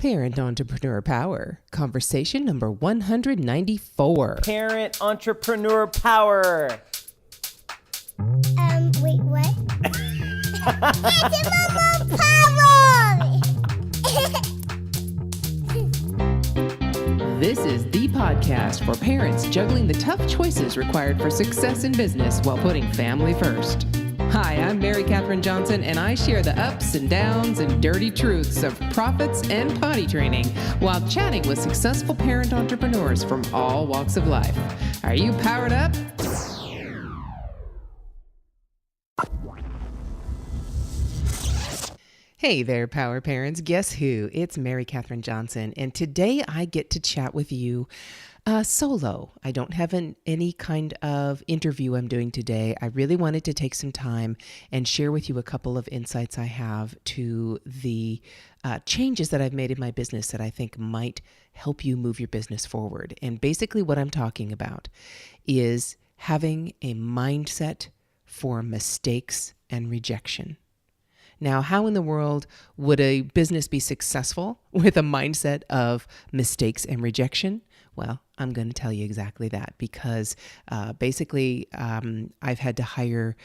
Parent Entrepreneur Power, conversation number 194. Parent Entrepreneur Power. Wait, what? Entrepreneur Power! This is the podcast for parents juggling the tough choices required for success in business while putting family first. Hi, I'm Mary Catherine Johnson, and I share the ups and downs and dirty truths of profits and potty training while chatting with successful parent entrepreneurs from all walks of life. Are you powered up? Hey there, Power Parents. Guess who? It's Mary Catherine Johnson, and today I get to chat with you solo. I don't have any kind of interview I'm doing today. I really wanted to take some time and share with you a couple of insights I have to the changes that I've made in my business that I think might help you move your business forward. And basically what I'm talking about is having a mindset for mistakes and rejection. Now, how in the world would a business be successful with a mindset of mistakes and rejection? Well, I'm going to tell you exactly that because basically I've had to hire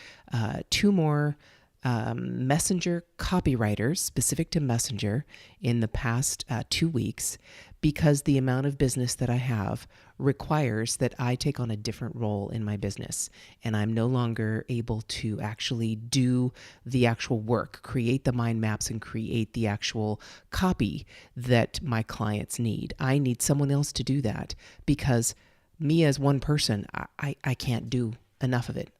two more Messenger copywriters specific to Messenger in the past 2 weeks because the amount of business that I have requires that I take on a different role in my business, and I'm no longer able to actually do the actual work, create the mind maps and create the actual copy that my clients need. I need someone else to do that because me as one person, I can't do enough of it.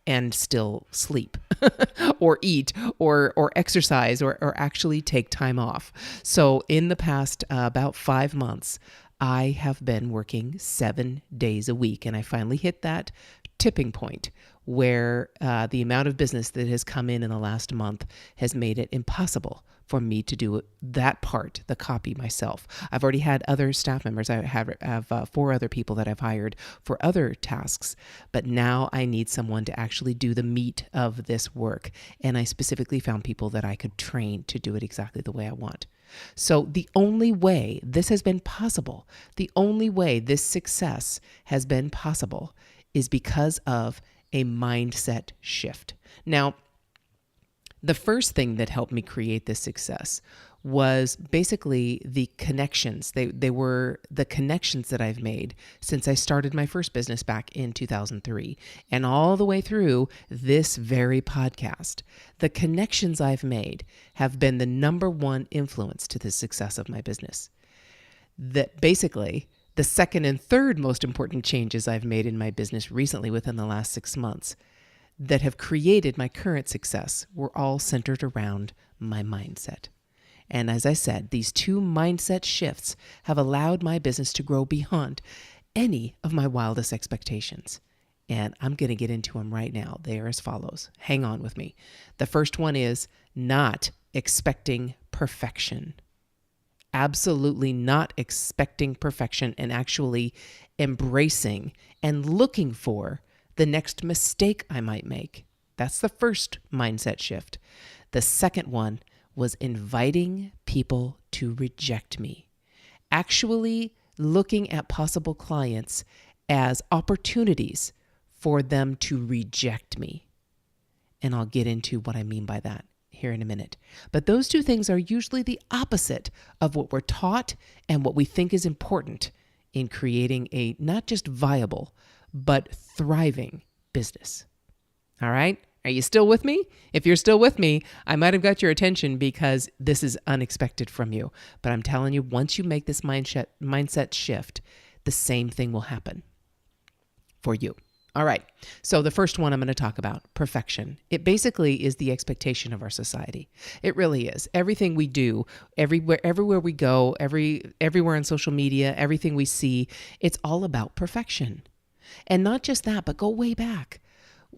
And still sleep or eat or exercise or actually take time off. So in the past about 5 months, I have been working 7 days a week, and I finally hit that tipping point where the amount of business that has come in the last month has made it impossible for me to do that part, the copy myself. I've already had other staff members. I have 4 other people that I've hired for other tasks, but now I need someone to actually do the meat of this work. And I specifically found people that I could train to do it exactly the way I want. So the only way this has been possible, the only way this success has been possible is because of a mindset shift. Now, the first thing that helped me create this success was basically the connections. They were the connections that I've made since I started my first business back in 2003 and all the way through this very podcast. The connections I've made have been the number one influence to the success of my business. That basically the second and third most important changes I've made in my business recently within the last 6 months that have created my current success were all centered around my mindset. And as I said, these 2 mindset shifts have allowed my business to grow beyond any of my wildest expectations. And I'm going to get into them right now. They are as follows. Hang on with me. The first one is not expecting perfection. Absolutely not expecting perfection and actually embracing and looking for the next mistake I might make. That's the first mindset shift. The second one was inviting people to reject me. Actually looking at possible clients as opportunities for them to reject me. And I'll get into what I mean by that here in a minute. But those 2 things are usually the opposite of what we're taught and what we think is important in creating a not just viable, but thriving business. All right? Are you still with me? If you're still with me, I might have got your attention because this is unexpected from you. But I'm telling you, once you make this mindset shift, the same thing will happen for you. All right. So the first one I'm going to talk about, perfection. It basically is the expectation of our society. It really is. Everything we do, everywhere we go, everywhere on social media, everything we see, it's all about perfection. And not just that, but go way back.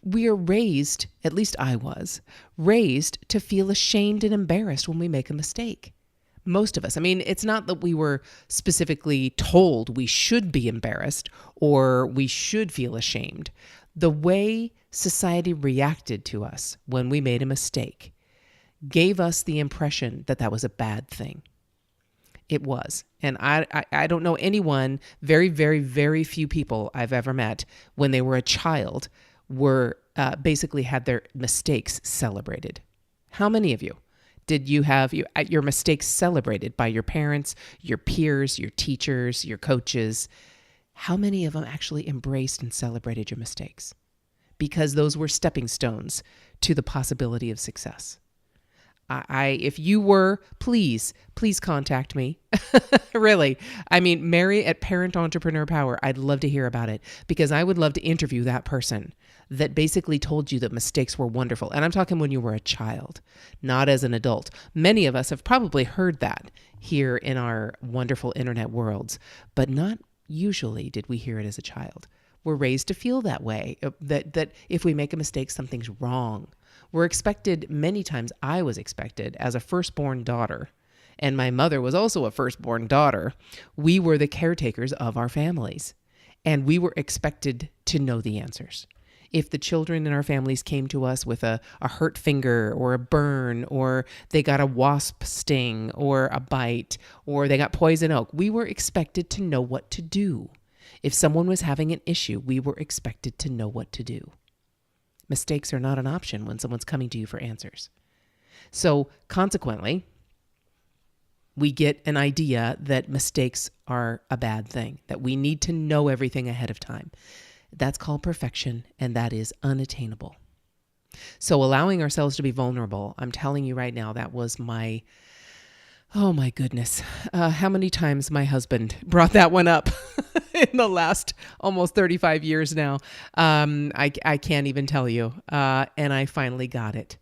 We are raised, at least I was, raised to feel ashamed and embarrassed when we make a mistake. Most of us. I mean, it's not that we were specifically told we should be embarrassed or we should feel ashamed. The way society reacted to us when we made a mistake gave us the impression that that was a bad thing. It was. And I don't know anyone, very, very, very few people I've ever met when they were a child were basically had their mistakes celebrated. How many of you did you have your mistakes celebrated by your parents, your peers, your teachers, your coaches? How many of them actually embraced and celebrated your mistakes? Because those were stepping stones to the possibility of success. If you were, please contact me. Really. I mean, Mary at Parent Entrepreneur Power, I'd love to hear about it because I would love to interview that person that basically told you that mistakes were wonderful. And I'm talking when you were a child, not as an adult. Many of us have probably heard that here in our wonderful internet worlds, but not usually did we hear it as a child. We're raised to feel that way, that if we make a mistake, something's wrong. We're expected, many times I was expected as a firstborn daughter, and my mother was also a firstborn daughter. We were the caretakers of our families, and we were expected to know the answers. If the children in our families came to us with a hurt finger or a burn, or they got a wasp sting or a bite, or they got poison oak, we were expected to know what to do. If someone was having an issue, we were expected to know what to do. Mistakes are not an option when someone's coming to you for answers. So consequently, we get an idea that mistakes are a bad thing, that we need to know everything ahead of time. That's called perfection, and that is unattainable. So allowing ourselves to be vulnerable, I'm telling you right now, that was oh my goodness, how many times my husband brought that one up in the last almost 35 years now. I can't even tell you. And I finally got it.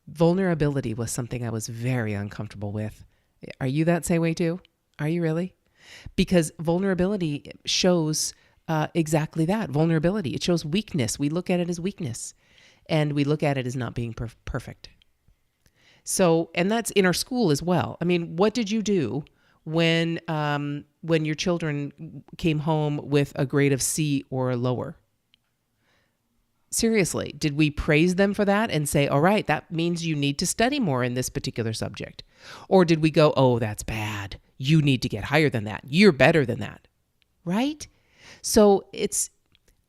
Vulnerability was something I was very uncomfortable with. Are you that same way too? Are you really? Because vulnerability shows exactly that. Vulnerability. It shows weakness. We look at it as weakness, and we look at it as not being perfect. So, and that's in our school as well. I mean, what did you do when your children came home with a grade of C or lower? Seriously, did we praise them for that and say, all right, that means you need to study more in this particular subject? Or did we go, oh, that's bad. You need to get higher than that. You're better than that. Right? So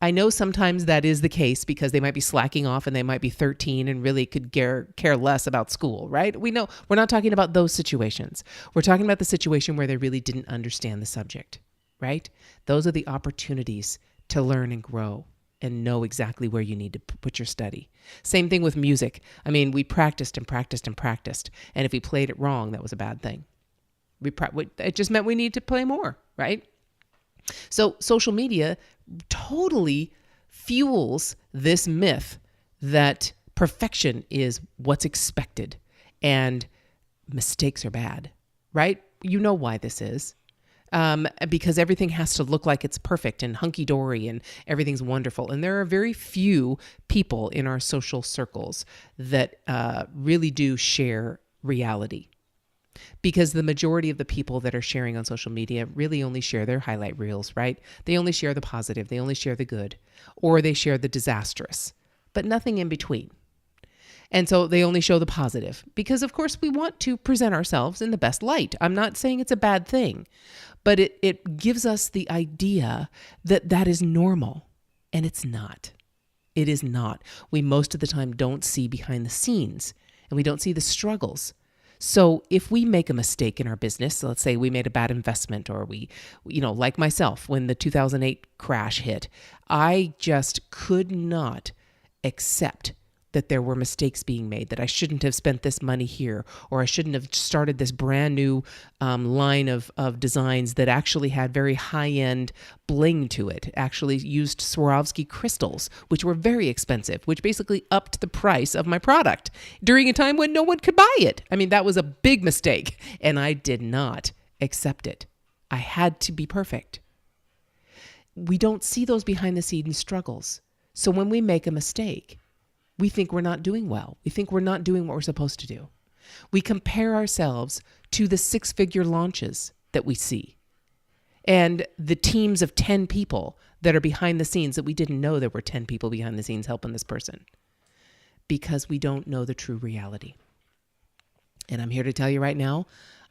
I know sometimes that is the case because they might be slacking off and they might be 13 and really could care less about school, right? We know we're not talking about those situations. We're talking about the situation where they really didn't understand the subject, right? Those are the opportunities to learn and grow and know exactly where you need to put your study. Same thing with music. I mean, we practiced and practiced and practiced. And if we played it wrong, that was a bad thing. It just meant we need to play more, right? So social media totally fuels this myth that perfection is what's expected and mistakes are bad, right? You know why this is. Because everything has to look like it's perfect and hunky-dory and everything's wonderful. And there are very few people in our social circles that really do share reality. Because the majority of the people that are sharing on social media really only share their highlight reels, right? They only share the positive, they only share the good, or they share the disastrous, but nothing in between. And so they only show the positive because, of course, we want to present ourselves in the best light. I'm not saying it's a bad thing, but it gives us the idea that that is normal, and it's not. It is not. We most of the time don't see behind the scenes, and we don't see the struggles. So if we make a mistake in our business, let's say we made a bad investment or we, like myself, when the 2008 crash hit, I just could not accept that there were mistakes being made, that I shouldn't have spent this money here, or I shouldn't have started this brand new line of designs that actually had very high-end bling to it, actually used Swarovski crystals, which were very expensive, which basically upped the price of my product during a time when no one could buy it. I mean, that was a big mistake, and I did not accept it. I had to be perfect. We don't see those behind-the-scenes struggles. So when we make a mistake, we think we're not doing well. We think we're not doing what we're supposed to do. We compare ourselves to the 6-figure launches that we see and the teams of 10 people that are behind the scenes that we didn't know there were 10 people behind the scenes helping this person because we don't know the true reality. And I'm here to tell you right now,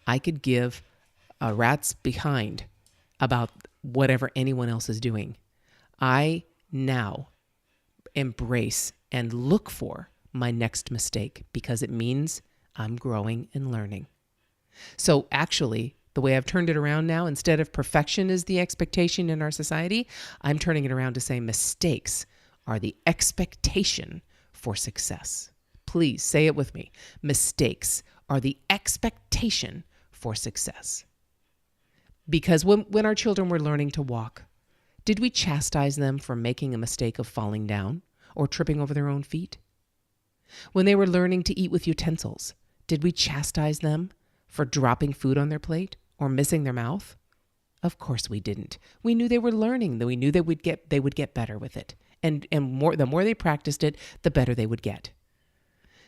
I could give a rat's behind about whatever anyone else is doing. I now embrace and look for my next mistake because it means I'm growing and learning. So actually, the way I've turned it around now, instead of perfection is the expectation in our society, I'm turning it around to say mistakes are the expectation for success. Please say it with me. Mistakes are the expectation for success. Because when our children were learning to walk, did we chastise them for making a mistake of falling down or tripping over their own feet? When they were learning to eat with utensils, did we chastise them for dropping food on their plate or missing their mouth? Of course we didn't. We knew they were learning, that we knew they would get better with it. And the more they practiced it, the better they would get.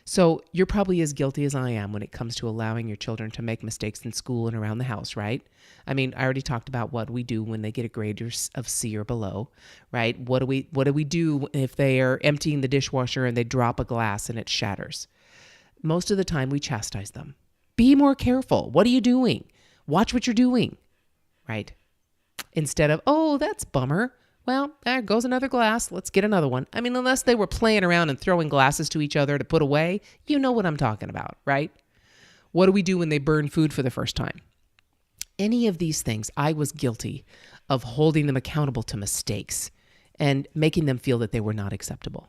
So you're probably as guilty as I am when it comes to allowing your children to make mistakes in school and around the house, right? I mean, I already talked about what we do when they get a grade of C or below, right? What do we do if they are emptying the dishwasher and they drop a glass and it shatters? Most of the time we chastise them. Be more careful. What are you doing? Watch what you're doing, right? Instead of, oh, that's bummer. Well, there goes another glass. Let's get another one. I mean, unless they were playing around and throwing glasses to each other to put away, you know what I'm talking about, right? What do we do when they burn food for the first time? Any of these things, I was guilty of holding them accountable to mistakes and making them feel that they were not acceptable.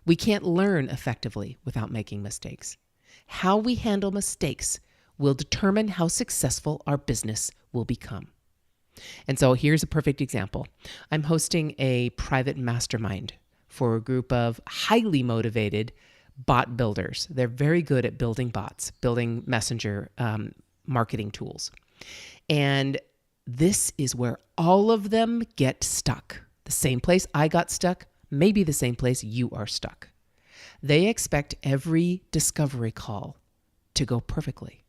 We can't learn effectively without making mistakes. How we handle mistakes will determine how successful our business will become. And so here's a perfect example. I'm hosting a private mastermind for a group of highly motivated bot builders. They're very good at building bots, building messenger marketing tools. And this is where all of them get stuck. The same place I got stuck, maybe the same place you are stuck. They expect every discovery call to go perfectly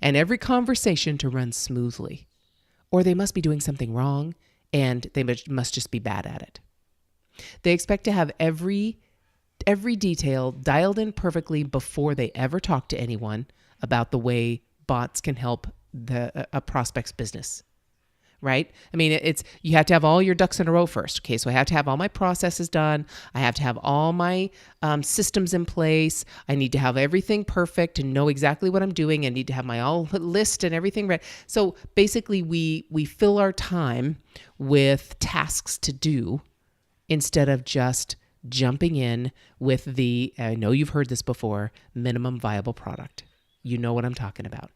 and every conversation to run smoothly. Or they must be doing something wrong and they must just be bad at it. They expect to have every detail dialed in perfectly before they ever talk to anyone about the way bots can help a prospect's business, right? I mean, you have to have all your ducks in a row first. Okay, so I have to have all my processes done. I have to have all my systems in place. I need to have everything perfect and know exactly what I'm doing. I need to have my all list and everything ready. So basically, we fill our time with tasks to do instead of just jumping in with I know you've heard this before, minimum viable product. You know what I'm talking about.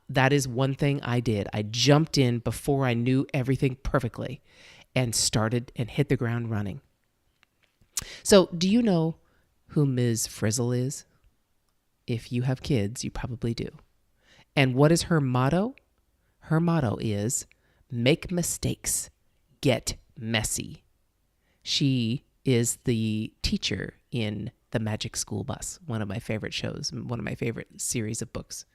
That is one thing I did. I jumped in before I knew everything perfectly and started and hit the ground running. So do you know who Ms. Frizzle is? If you have kids, you probably do. And what is her motto? Her motto is, make mistakes, get messy. She is the teacher in The Magic School Bus, one of my favorite shows, one of my favorite series of books.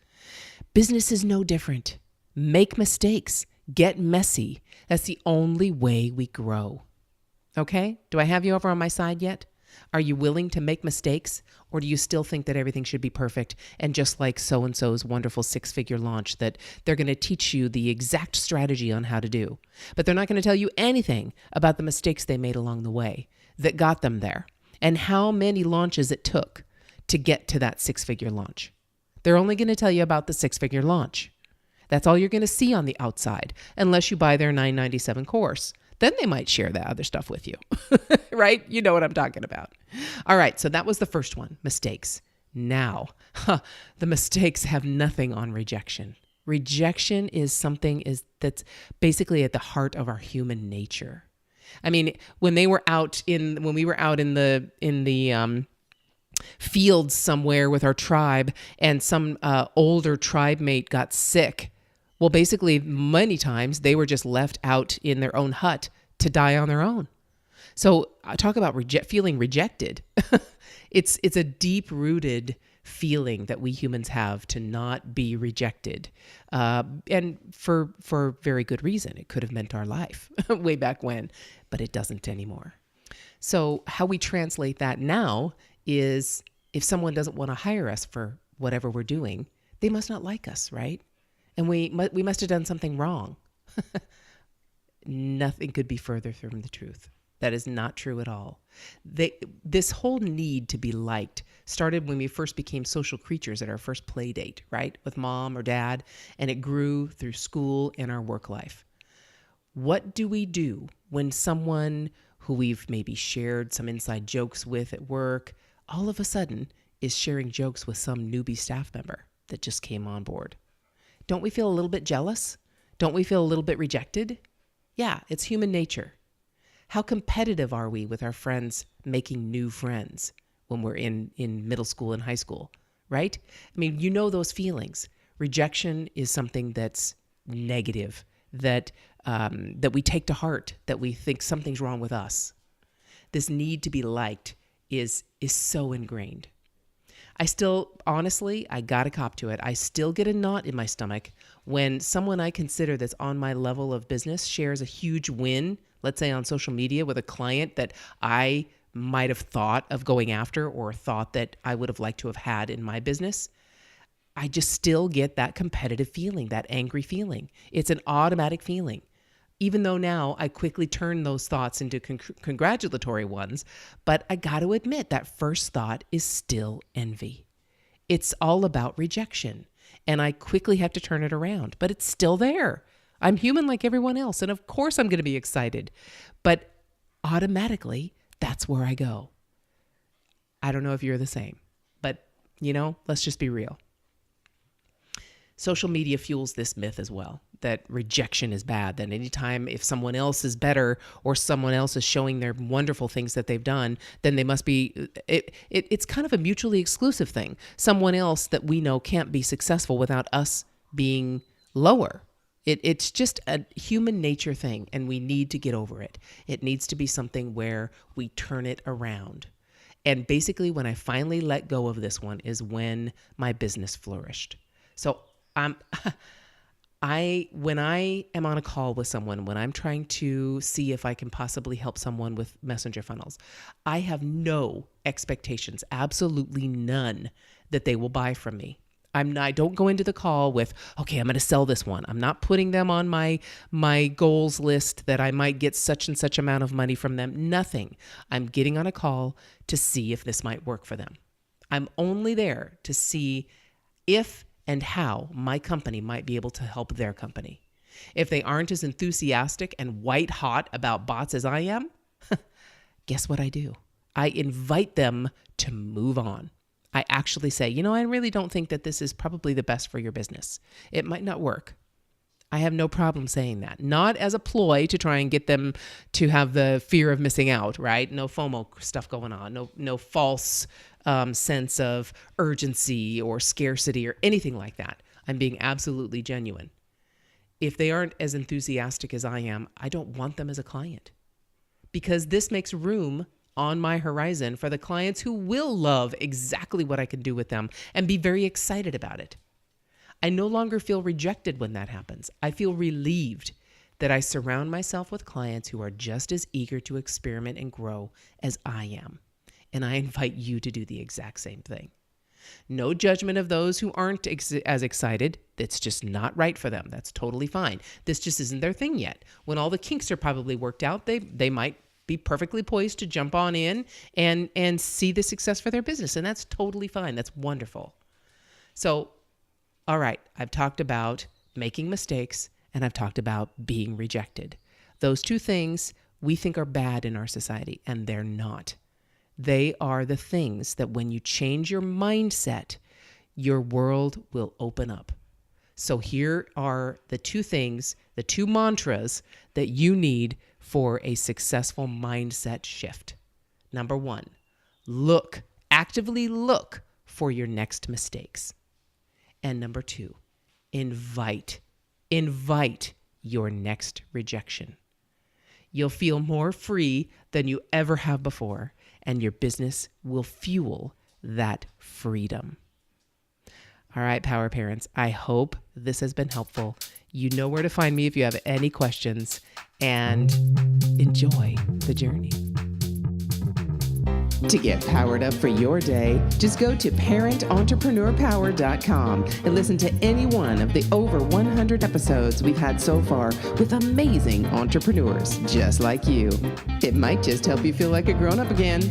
Business is no different. Make mistakes, get messy. That's the only way we grow. Okay? Do I have you over on my side yet? Are you willing to make mistakes, or do you still think that everything should be perfect and just like so-and-so's wonderful 6-figure launch that they're going to teach you the exact strategy on how to do, but they're not going to tell you anything about the mistakes they made along the way that got them there and how many launches it took to get to that 6-figure launch? They're only going to tell you about the 6-figure launch. That's all you're going to see on the outside, unless you buy their $9.97 course. Then they might share that other stuff with you, right? You know what I'm talking about. All right, so that was the first one, mistakes. Now, the mistakes have nothing on rejection. Rejection is something that's basically at the heart of our human nature. I mean, when we were out in the fields somewhere with our tribe and some older tribe mate got sick, well, basically, many times they were just left out in their own hut to die on their own. So talk about feeling rejected. It's a deep-rooted feeling that we humans have to not be rejected. And for very good reason. It could have meant our life way back when, but it doesn't anymore. So how we translate that now is if someone doesn't want to hire us for whatever we're doing, they must not like us, right? and we must have done something wrong. Nothing could be further from the truth. That is not true at all. This whole need to be liked started when we first became social creatures at our first play date, right? With mom or dad, and it grew through school and our work life. What do we do when someone who we've maybe shared some inside jokes with at work all of a sudden is sharing jokes with some newbie staff member that just came on board? Don't we feel a little bit jealous? Don't we feel a little bit rejected? Yeah, it's human nature. How competitive are we with our friends making new friends when we're in middle school and high school, right? I mean, you know those feelings. Rejection is something that's negative, that we take to heart, that we think something's wrong with us. This need to be liked is so ingrained. I still, honestly, I gotta cop to it. I still get a knot in my stomach when someone I consider that's on my level of business shares a huge win, let's say on social media, with a client that I might have thought of going after or thought that I would have liked to have had in my business. I just still get that competitive feeling, that angry feeling. It's an automatic feeling. Even though now I quickly turn those thoughts into congratulatory ones, but I got to admit that first thought is still envy. It's all about rejection, and I quickly have to turn it around, but it's still there. I'm human like everyone else, and of course I'm going to be excited, but automatically that's where I go. I don't know if you're the same, but let's just be real. Social media fuels this myth as well, that rejection is bad, that anytime if someone else is better or someone else is showing their wonderful things that they've done, then they must be, it's kind of a mutually exclusive thing. Someone else that we know can't be successful without us being lower. It's just a human nature thing, and we need to get over it. It needs to be something where we turn it around. And basically when I finally let go of this one is when my business flourished. So when I am on a call with someone, when I'm trying to see if I can possibly help someone with messenger funnels, I have no expectations, absolutely none, that they will buy from me. I don't go into the call with, okay, I'm going to sell this one. I'm not putting them on my goals list that I might get such and such amount of money from them. Nothing. I'm getting on a call to see if this might work for them. I'm only there to see if and how my company might be able to help their company. If they aren't as enthusiastic and white hot about bots as I am, guess what I do? I invite them to move on. I actually say, I really don't think that this is probably the best for your business. It might not work. I have no problem saying that. Not as a ploy to try and get them to have the fear of missing out, right? No FOMO stuff going on. No false sense of urgency or scarcity or anything like that. I'm being absolutely genuine. If they aren't as enthusiastic as I am, I don't want them as a client, because this makes room on my horizon for the clients who will love exactly what I can do with them and be very excited about it. I no longer feel rejected when that happens. I feel relieved that I surround myself with clients who are just as eager to experiment and grow as I am. And I invite you to do the exact same thing. No judgment of those who aren't as excited. That's just not right for them. That's totally fine. This just isn't their thing yet. When all the kinks are probably worked out, they might be perfectly poised to jump on in and see the success for their business. And that's totally fine. That's wonderful. So, all right, I've talked about making mistakes and I've talked about being rejected. Those two things we think are bad in our society, and they're not. They are the things that when you change your mindset, your world will open up. So here are the two things, the two mantras that you need for a successful mindset shift. Number one, actively look for your next mistakes. And number two, invite your next rejection. You'll feel more free than you ever have before, and your business will fuel that freedom. All right, Power Parents, I hope this has been helpful. You know where to find me if you have any questions, and enjoy the journey. To get powered up for your day, just go to parententrepreneur.power.com and listen to any one of the over 100 episodes we've had so far with amazing entrepreneurs just like you. It might just help you feel like a grown-up again.